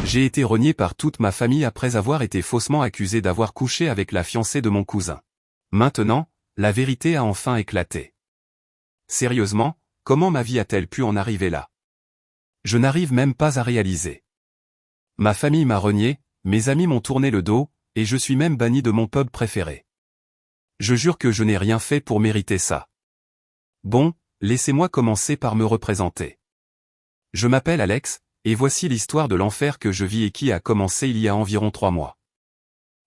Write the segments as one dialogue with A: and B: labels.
A: J'ai été renié par toute ma famille après avoir été faussement accusé d'avoir couché avec la fiancée de mon cousin. Maintenant, la vérité a enfin éclaté. Sérieusement, comment ma vie a-t-elle pu en arriver là? Je n'arrive même pas à réaliser. Ma famille m'a renié, mes amis m'ont tourné le dos, et je suis même banni de mon pub préféré. Je jure que je n'ai rien fait pour mériter ça. Bon, laissez-moi commencer par me représenter. Je m'appelle Alex, et voici l'histoire de l'enfer que je vis et qui a commencé il y a environ 3 mois.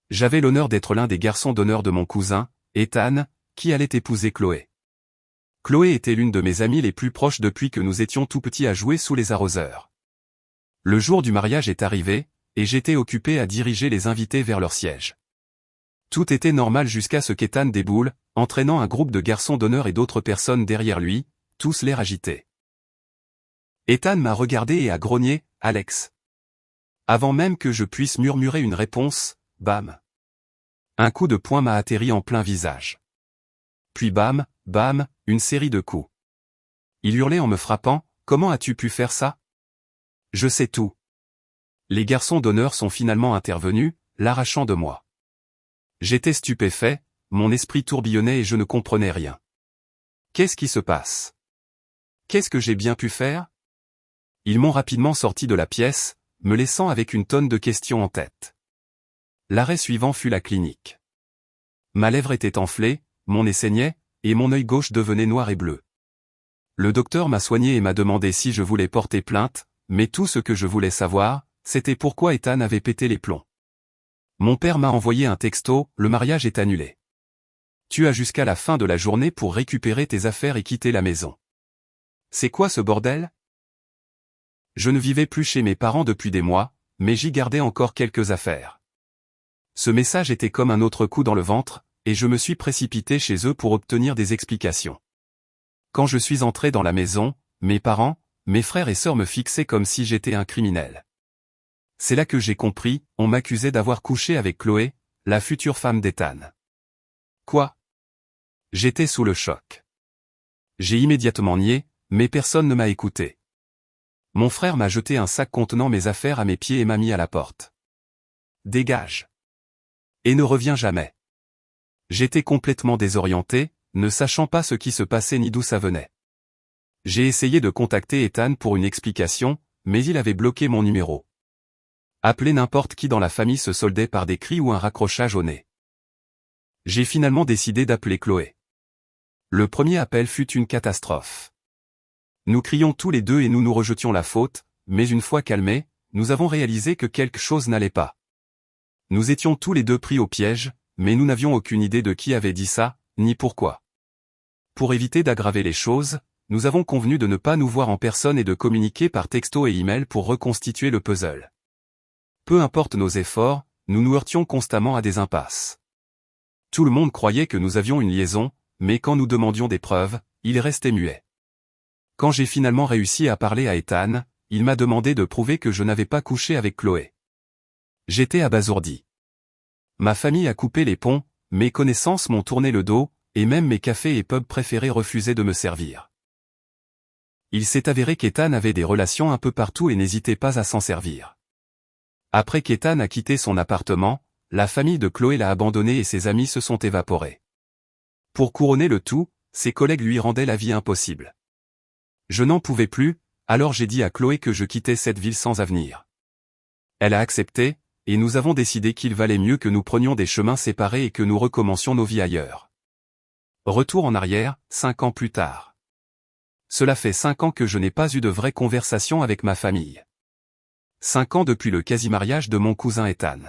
A: J'avais l'honneur d'être l'un des garçons d'honneur de mon cousin, Ethan, qui allait épouser Chloé. Chloé était l'une de mes amies les plus proches depuis que nous étions tout petits à jouer sous les arroseurs. Le jour du mariage est arrivé, et j'étais occupé à diriger les invités vers leur siège. Tout était normal jusqu'à ce qu'Ethan déboule, entraînant un groupe de garçons d'honneur et d'autres personnes derrière lui, tous l'air agités. Ethan m'a regardé et a grogné, « Alex !» Avant même que je puisse murmurer une réponse, bam. Un coup de poing m'a atterri en plein visage. Puis bam, bam, une série de coups. Il hurlait en me frappant, « Comment as-tu pu faire ça ? Je sais tout. » Les garçons d'honneur sont finalement intervenus, l'arrachant de moi. J'étais stupéfait, mon esprit tourbillonnait et je ne comprenais rien. Qu'est-ce qui se passe? Qu'est-ce que j'ai bien pu faire? Ils m'ont rapidement sorti de la pièce, me laissant avec une tonne de questions en tête. L'arrêt suivant fut la clinique. Ma lèvre était enflée, mon nez saignait, et mon œil gauche devenait noir et bleu. Le docteur m'a soigné et m'a demandé si je voulais porter plainte, mais tout ce que je voulais savoir, c'était pourquoi Ethan avait pété les plombs. Mon père m'a envoyé un texto, « Le mariage est annulé. Tu as jusqu'à la fin de la journée pour récupérer tes affaires et quitter la maison. » C'est quoi ce bordel? Je ne vivais plus chez mes parents depuis des mois, mais j'y gardais encore quelques affaires. Ce message était comme un autre coup dans le ventre, et je me suis précipité chez eux pour obtenir des explications. Quand je suis entré dans la maison, mes parents, mes frères et sœurs me fixaient comme si j'étais un criminel. C'est là que j'ai compris, on m'accusait d'avoir couché avec Chloé, la future femme d'Ethan. Quoi? J'étais sous le choc. J'ai immédiatement nié, mais personne ne m'a écouté. Mon frère m'a jeté un sac contenant mes affaires à mes pieds et m'a mis à la porte. Dégage. Et ne reviens jamais. J'étais complètement désorienté, ne sachant pas ce qui se passait ni d'où ça venait. J'ai essayé de contacter Ethan pour une explication, mais il avait bloqué mon numéro. Appeler n'importe qui dans la famille se soldait par des cris ou un raccrochage au nez. J'ai finalement décidé d'appeler Chloé. Le premier appel fut une catastrophe. Nous crions tous les deux et nous nous rejetions la faute, mais une fois calmés, nous avons réalisé que quelque chose n'allait pas. Nous étions tous les deux pris au piège, mais nous n'avions aucune idée de qui avait dit ça, ni pourquoi. Pour éviter d'aggraver les choses, nous avons convenu de ne pas nous voir en personne et de communiquer par texto et email pour reconstituer le puzzle. Peu importe nos efforts, nous nous heurtions constamment à des impasses. Tout le monde croyait que nous avions une liaison, mais quand nous demandions des preuves, il restait muet. Quand j'ai finalement réussi à parler à Ethan, il m'a demandé de prouver que je n'avais pas couché avec Chloé. J'étais abasourdi. Ma famille a coupé les ponts, mes connaissances m'ont tourné le dos, et même mes cafés et pubs préférés refusaient de me servir. Il s'est avéré qu'Ethan avait des relations un peu partout et n'hésitait pas à s'en servir. Après qu'Ethan a quitté son appartement, la famille de Chloé l'a abandonné et ses amis se sont évaporés. Pour couronner le tout, ses collègues lui rendaient la vie impossible. Je n'en pouvais plus, alors j'ai dit à Chloé que je quittais cette ville sans avenir. Elle a accepté, et nous avons décidé qu'il valait mieux que nous prenions des chemins séparés et que nous recommencions nos vies ailleurs. Retour en arrière, 5 ans plus tard. Cela fait 5 ans que je n'ai pas eu de vraie conversation avec ma famille. 5 ans depuis le quasi-mariage de mon cousin Ethan.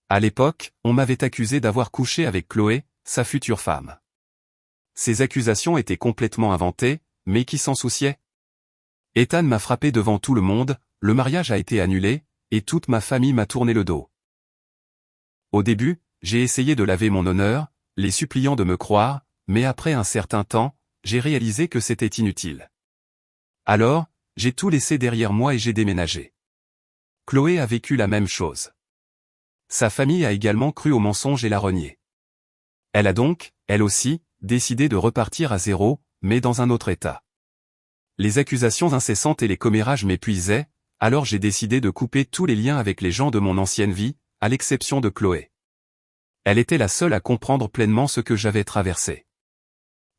A: À l'époque, on m'avait accusé d'avoir couché avec Chloé, sa future femme. Ces accusations étaient complètement inventées, mais qui s'en souciait? Ethan m'a frappé devant tout le monde, le mariage a été annulé, et toute ma famille m'a tourné le dos. Au début, j'ai essayé de laver mon honneur, les suppliant de me croire, mais après un certain temps, j'ai réalisé que c'était inutile. Alors, j'ai tout laissé derrière moi et j'ai déménagé. Chloé a vécu la même chose. Sa famille a également cru au mensonge et l'a renié. Elle a donc, elle aussi, décidé de repartir à zéro, mais dans un autre état. Les accusations incessantes et les commérages m'épuisaient, alors j'ai décidé de couper tous les liens avec les gens de mon ancienne vie, à l'exception de Chloé. Elle était la seule à comprendre pleinement ce que j'avais traversé.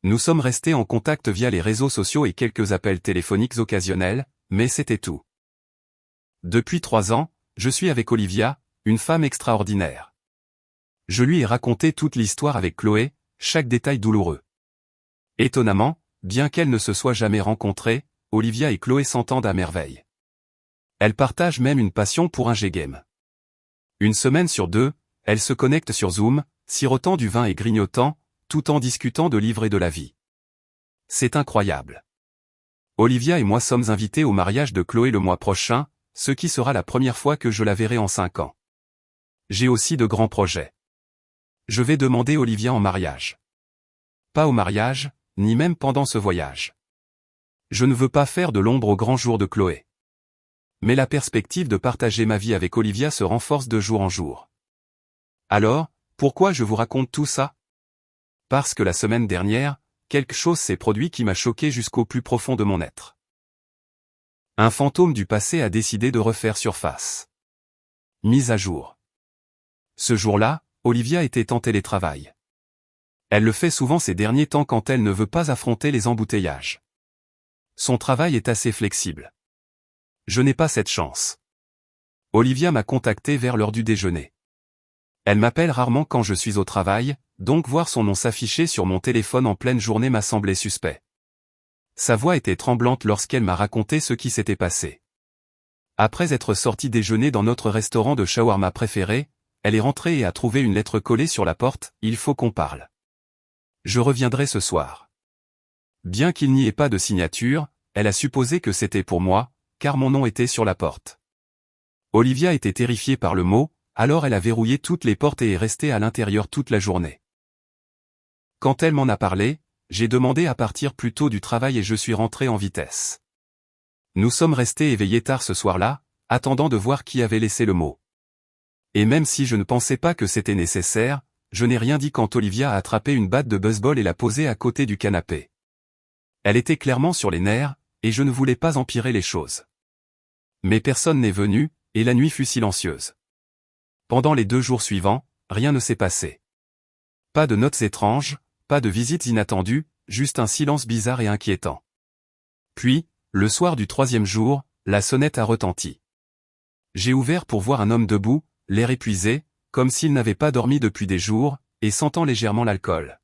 A: Nous sommes restés en contact via les réseaux sociaux et quelques appels téléphoniques occasionnels, mais c'était tout. Depuis 3 ans, je suis avec Olivia, une femme extraordinaire. Je lui ai raconté toute l'histoire avec Chloé, chaque détail douloureux. Étonnamment, bien qu'elles ne se soient jamais rencontrées, Olivia et Chloé s'entendent à merveille. Elles partagent même une passion pour un G-game. Une semaine sur 2, elles se connectent sur Zoom, sirotant du vin et grignotant, tout en discutant de livres et de la vie. C'est incroyable. Olivia et moi sommes invités au mariage de Chloé le mois prochain, ce qui sera la première fois que je la verrai en 5 ans. J'ai aussi de grands projets. Je vais demander Olivia en mariage. Pas au mariage, ni même pendant ce voyage. Je ne veux pas faire de l'ombre au grand jour de Chloé. Mais la perspective de partager ma vie avec Olivia se renforce de jour en jour. Alors, pourquoi je vous raconte tout ça? Parce que la semaine dernière, quelque chose s'est produit qui m'a choqué jusqu'au plus profond de mon être. Un fantôme du passé a décidé de refaire surface. Mise à jour. Ce jour-là, Olivia était en télétravail. Elle le fait souvent ces derniers temps quand elle ne veut pas affronter les embouteillages. Son travail est assez flexible. Je n'ai pas cette chance. Olivia m'a contacté vers l'heure du déjeuner. Elle m'appelle rarement quand je suis au travail, donc voir son nom s'afficher sur mon téléphone en pleine journée m'a semblé suspect. Sa voix était tremblante lorsqu'elle m'a raconté ce qui s'était passé. Après être sortie déjeuner dans notre restaurant de shawarma préféré, elle est rentrée et a trouvé une lettre collée sur la porte, « Il faut qu'on parle. Je reviendrai ce soir. » Bien qu'il n'y ait pas de signature, elle a supposé que c'était pour moi, car mon nom était sur la porte. Olivia était terrifiée par le mot, alors elle a verrouillé toutes les portes et est restée à l'intérieur toute la journée. Quand elle m'en a parlé, j'ai demandé à partir plus tôt du travail et je suis rentré en vitesse. Nous sommes restés éveillés tard ce soir-là, attendant de voir qui avait laissé le mot. Et même si je ne pensais pas que c'était nécessaire, je n'ai rien dit quand Olivia a attrapé une batte de baseball et l'a posée à côté du canapé. Elle était clairement sur les nerfs, et je ne voulais pas empirer les choses. Mais personne n'est venu, et la nuit fut silencieuse. Pendant les 2 jours suivants, rien ne s'est passé. Pas de notes étranges, pas de visites inattendues, juste un silence bizarre et inquiétant. Puis, le soir du 3e jour, la sonnette a retenti. J'ai ouvert pour voir un homme debout, l'air épuisé, comme s'il n'avait pas dormi depuis des jours, et sentant légèrement l'alcool.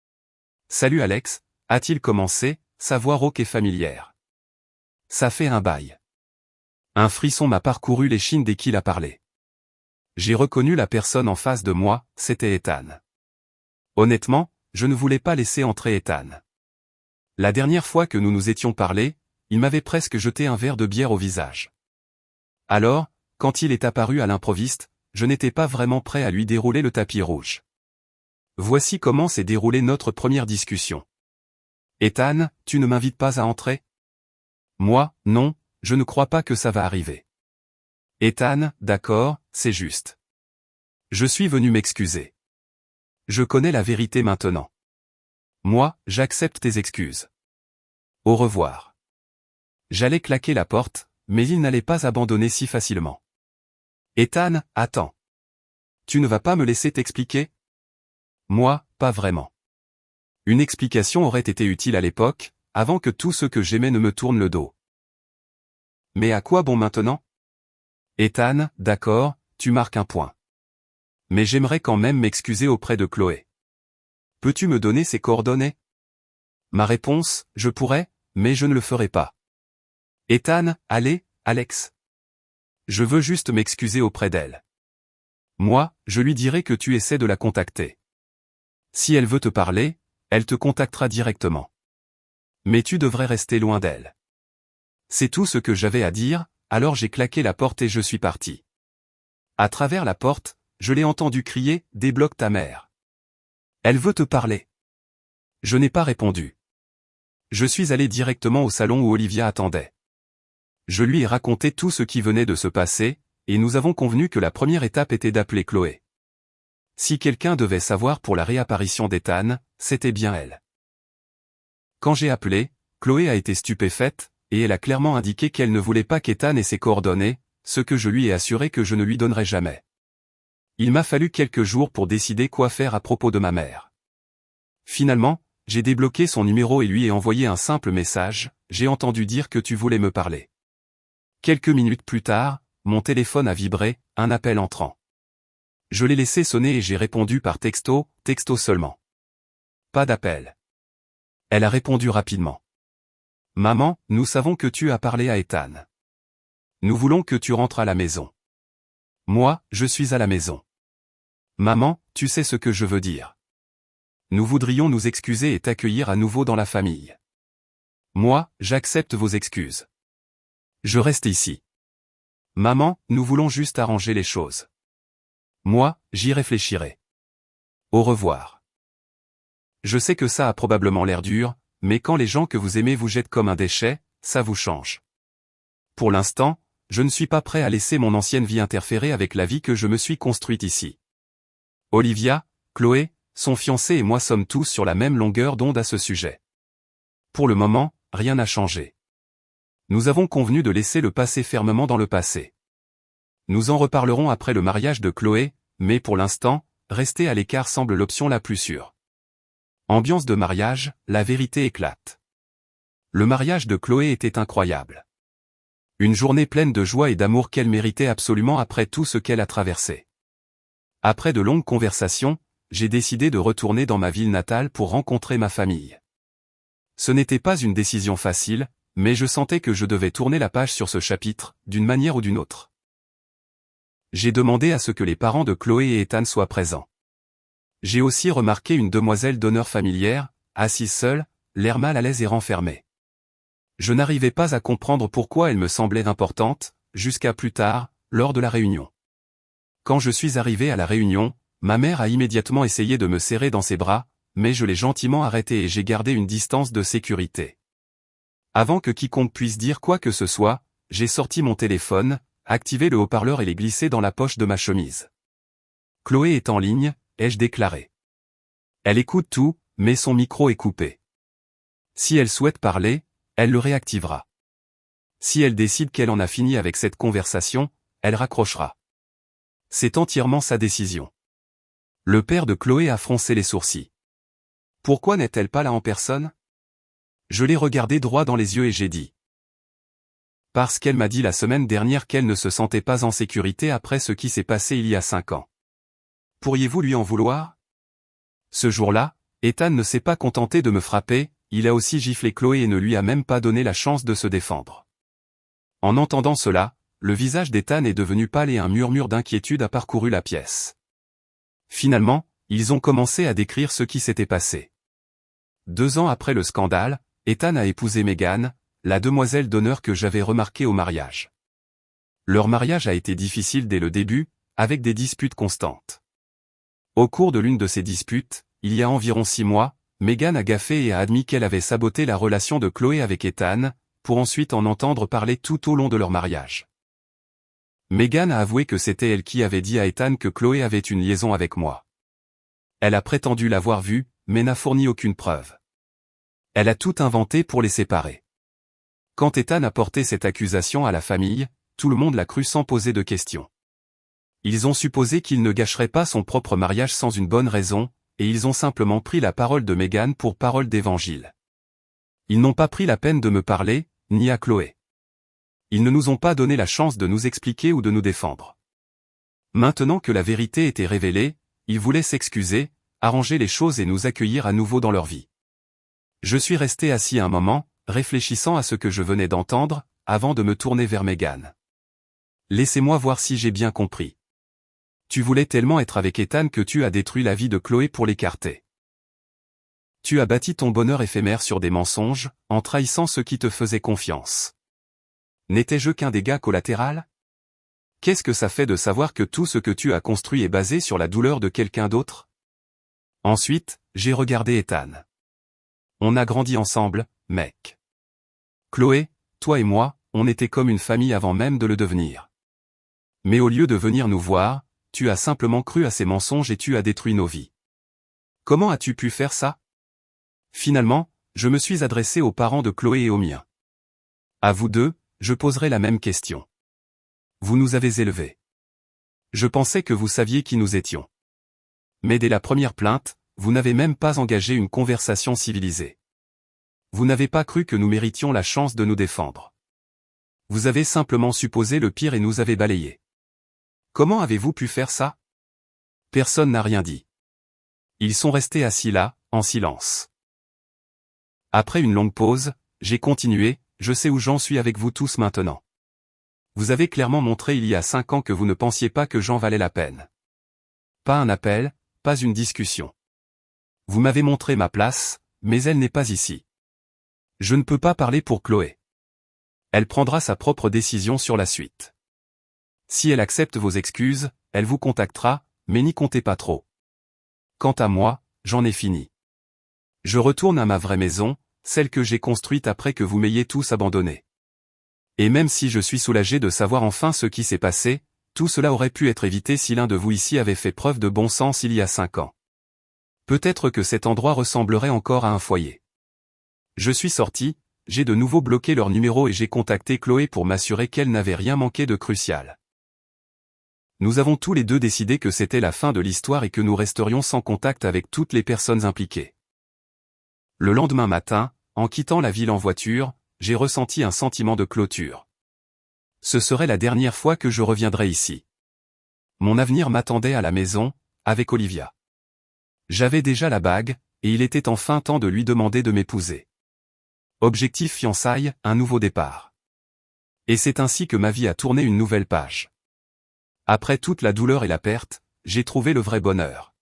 A: « Salut Alex », a-t-il commencé, sa voix rauque et familière. Ça fait un bail. Un frisson m'a parcouru l'échine dès qu'il a parlé. J'ai reconnu la personne en face de moi, c'était Ethan. Honnêtement, je ne voulais pas laisser entrer Ethan. La dernière fois que nous nous étions parlé, il m'avait presque jeté un verre de bière au visage. Alors, quand il est apparu à l'improviste, je n'étais pas vraiment prêt à lui dérouler le tapis rouge. Voici comment s'est déroulée notre première discussion. « Ethan, tu ne m'invites pas à entrer ? » Moi, non, je ne crois pas que ça va arriver. Ethan, d'accord, c'est juste. Je suis venu m'excuser. Je connais la vérité maintenant. Moi, j'accepte tes excuses. Au revoir. J'allais claquer la porte, mais il n'allait pas abandonner si facilement. Ethan, attends. Tu ne vas pas me laisser t'expliquer ? Moi, pas vraiment. Une explication aurait été utile à l'époque, avant que tous ceux que j'aimais ne me tournent le dos. Mais à quoi bon maintenant ? Ethan, d'accord, tu marques un point. Mais j'aimerais quand même m'excuser auprès de Chloé. Peux-tu me donner ses coordonnées ? Ma réponse, je pourrais, mais je ne le ferai pas. Ethan, allez, Alex. Je veux juste m'excuser auprès d'elle. Moi, je lui dirai que tu essaies de la contacter. Si elle veut te parler, elle te contactera directement. Mais tu devrais rester loin d'elle. C'est tout ce que j'avais à dire, alors j'ai claqué la porte et je suis parti. À travers la porte, je l'ai entendu crier « Débloque ta mère ». Elle veut te parler. Je n'ai pas répondu. Je suis allé directement au salon où Olivia attendait. Je lui ai raconté tout ce qui venait de se passer, et nous avons convenu que la première étape était d'appeler Chloé. Si quelqu'un devait savoir pour la réapparition d'Ethan, c'était bien elle. Quand j'ai appelé, Chloé a été stupéfaite, et elle a clairement indiqué qu'elle ne voulait pas qu'Ethan ait ses coordonnées, ce que je lui ai assuré que je ne lui donnerais jamais. Il m'a fallu quelques jours pour décider quoi faire à propos de ma mère. Finalement, j'ai débloqué son numéro et lui ai envoyé un simple message, « J'ai entendu dire que tu voulais me parler. » Quelques minutes plus tard, mon téléphone a vibré, un appel entrant. Je l'ai laissé sonner et j'ai répondu par texto seulement. Pas d'appel. Elle a répondu rapidement. « Maman, nous savons que tu as parlé à Ethan. Nous voulons que tu rentres à la maison. » Moi, je suis à la maison. Maman, tu sais ce que je veux dire. Nous voudrions nous excuser et t'accueillir à nouveau dans la famille. Moi, j'accepte vos excuses. Je reste ici. Maman, nous voulons juste arranger les choses. Moi, j'y réfléchirai. Au revoir. Je sais que ça a probablement l'air dur, mais quand les gens que vous aimez vous jettent comme un déchet, ça vous change. Pour l'instant, je ne suis pas prêt à laisser mon ancienne vie interférer avec la vie que je me suis construite ici. Olivia, Chloé, son fiancé et moi sommes tous sur la même longueur d'onde à ce sujet. Pour le moment, rien n'a changé. Nous avons convenu de laisser le passé fermement dans le passé. Nous en reparlerons après le mariage de Chloé, mais pour l'instant, rester à l'écart semble l'option la plus sûre. Ambiance de mariage, la vérité éclate. Le mariage de Chloé était incroyable. Une journée pleine de joie et d'amour qu'elle méritait absolument après tout ce qu'elle a traversé. Après de longues conversations, j'ai décidé de retourner dans ma ville natale pour rencontrer ma famille. Ce n'était pas une décision facile, mais je sentais que je devais tourner la page sur ce chapitre, d'une manière ou d'une autre. J'ai demandé à ce que les parents de Chloé et Ethan soient présents. J'ai aussi remarqué une demoiselle d'honneur familière, assise seule, l'air mal à l'aise et renfermée. Je n'arrivais pas à comprendre pourquoi elle me semblait importante, jusqu'à plus tard, lors de la réunion. Quand je suis arrivé à la réunion, ma mère a immédiatement essayé de me serrer dans ses bras, mais je l'ai gentiment arrêtée et j'ai gardé une distance de sécurité. Avant que quiconque puisse dire quoi que ce soit, j'ai sorti mon téléphone, activé le haut-parleur et l'ai glissé dans la poche de ma chemise. Chloé est en ligne, ai-je déclaré. Elle écoute tout, mais son micro est coupé. Si elle souhaite parler, elle le réactivera. Si elle décide qu'elle en a fini avec cette conversation, elle raccrochera. C'est entièrement sa décision. Le père de Chloé a froncé les sourcils. Pourquoi n'est-elle pas là en personne? Je l'ai regardé droit dans les yeux et j'ai dit. Parce qu'elle m'a dit la semaine dernière qu'elle ne se sentait pas en sécurité après ce qui s'est passé il y a 5 ans. Pourriez-vous lui en vouloir? Ce jour-là, Ethan ne s'est pas contenté de me frapper, il a aussi giflé Chloé et ne lui a même pas donné la chance de se défendre. En entendant cela, le visage d'Ethan est devenu pâle et un murmure d'inquiétude a parcouru la pièce. Finalement, ils ont commencé à décrire ce qui s'était passé. 2 ans après le scandale, Ethan a épousé Megan, la demoiselle d'honneur que j'avais remarquée au mariage. Leur mariage a été difficile dès le début, avec des disputes constantes. Au cours de l'une de ces disputes, il y a environ 6 mois, Megan a gaffé et a admis qu'elle avait saboté la relation de Chloé avec Ethan, pour ensuite en entendre parler tout au long de leur mariage. Megan a avoué que c'était elle qui avait dit à Ethan que Chloé avait une liaison avec moi. Elle a prétendu l'avoir vue, mais n'a fourni aucune preuve. Elle a tout inventé pour les séparer. Quand Ethan a porté cette accusation à la famille, tout le monde l'a cru sans poser de questions. Ils ont supposé qu'il ne gâcherait pas son propre mariage sans une bonne raison, et ils ont simplement pris la parole de Megan pour parole d'évangile. Ils n'ont pas pris la peine de me parler, ni à Chloé. Ils ne nous ont pas donné la chance de nous expliquer ou de nous défendre. Maintenant que la vérité était révélée, ils voulaient s'excuser, arranger les choses et nous accueillir à nouveau dans leur vie. Je suis resté assis un moment, réfléchissant à ce que je venais d'entendre, avant de me tourner vers Megan. Laissez-moi voir si j'ai bien compris. Tu voulais tellement être avec Ethan que tu as détruit la vie de Chloé pour l'écarter. Tu as bâti ton bonheur éphémère sur des mensonges, en trahissant ceux qui te faisaient confiance. N'étais-je qu'un dégât collatéral? Qu'est-ce que ça fait de savoir que tout ce que tu as construit est basé sur la douleur de quelqu'un d'autre? Ensuite, j'ai regardé Ethan. On a grandi ensemble, mec. Chloé, toi et moi, on était comme une famille avant même de le devenir. Mais au lieu de venir nous voir, tu as simplement cru à ces mensonges et tu as détruit nos vies. Comment as-tu pu faire ça? Finalement, je me suis adressé aux parents de Chloé et aux miens. À vous deux, je poserai la même question. Vous nous avez élevés. Je pensais que vous saviez qui nous étions. Mais dès la première plainte, vous n'avez même pas engagé une conversation civilisée. Vous n'avez pas cru que nous méritions la chance de nous défendre. Vous avez simplement supposé le pire et nous avez balayés. Comment avez-vous pu faire ça? Personne n'a rien dit. Ils sont restés assis là, en silence. Après une longue pause, j'ai continué, je sais où j'en suis avec vous tous maintenant. Vous avez clairement montré il y a 5 ans que vous ne pensiez pas que Jean valait la peine. Pas un appel, pas une discussion. Vous m'avez montré ma place, mais elle n'est pas ici. Je ne peux pas parler pour Chloé. Elle prendra sa propre décision sur la suite. Si elle accepte vos excuses, elle vous contactera, mais n'y comptez pas trop. Quant à moi, j'en ai fini. Je retourne à ma vraie maison, celle que j'ai construite après que vous m'ayez tous abandonné. Et même si je suis soulagé de savoir enfin ce qui s'est passé, tout cela aurait pu être évité si l'un de vous ici avait fait preuve de bon sens il y a 5 ans. Peut-être que cet endroit ressemblerait encore à un foyer. Je suis sorti, j'ai de nouveau bloqué leur numéro et j'ai contacté Chloé pour m'assurer qu'elle n'avait rien manqué de crucial. Nous avons tous les deux décidé que c'était la fin de l'histoire et que nous resterions sans contact avec toutes les personnes impliquées. Le lendemain matin, en quittant la ville en voiture, j'ai ressenti un sentiment de clôture. Ce serait la dernière fois que je reviendrais ici. Mon avenir m'attendait à la maison, avec Olivia. J'avais déjà la bague, et il était enfin temps de lui demander de m'épouser. Objectif fiançailles, un nouveau départ. Et c'est ainsi que ma vie a tourné une nouvelle page. Après toute la douleur et la perte, j'ai trouvé le vrai bonheur.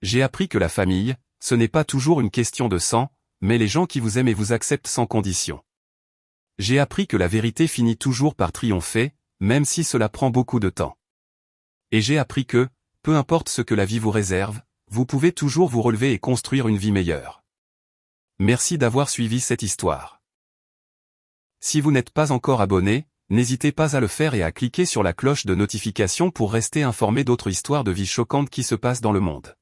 A: J'ai appris que la famille, ce n'est pas toujours une question de sang, mais les gens qui vous aiment et vous acceptent sans condition. J'ai appris que la vérité finit toujours par triompher, même si cela prend beaucoup de temps. Et j'ai appris que, peu importe ce que la vie vous réserve, vous pouvez toujours vous relever et construire une vie meilleure. Merci d'avoir suivi cette histoire. Si vous n'êtes pas encore abonné, n'hésitez pas à le faire et à cliquer sur la cloche de notification pour rester informé d'autres histoires de vie choquantes qui se passent dans le monde.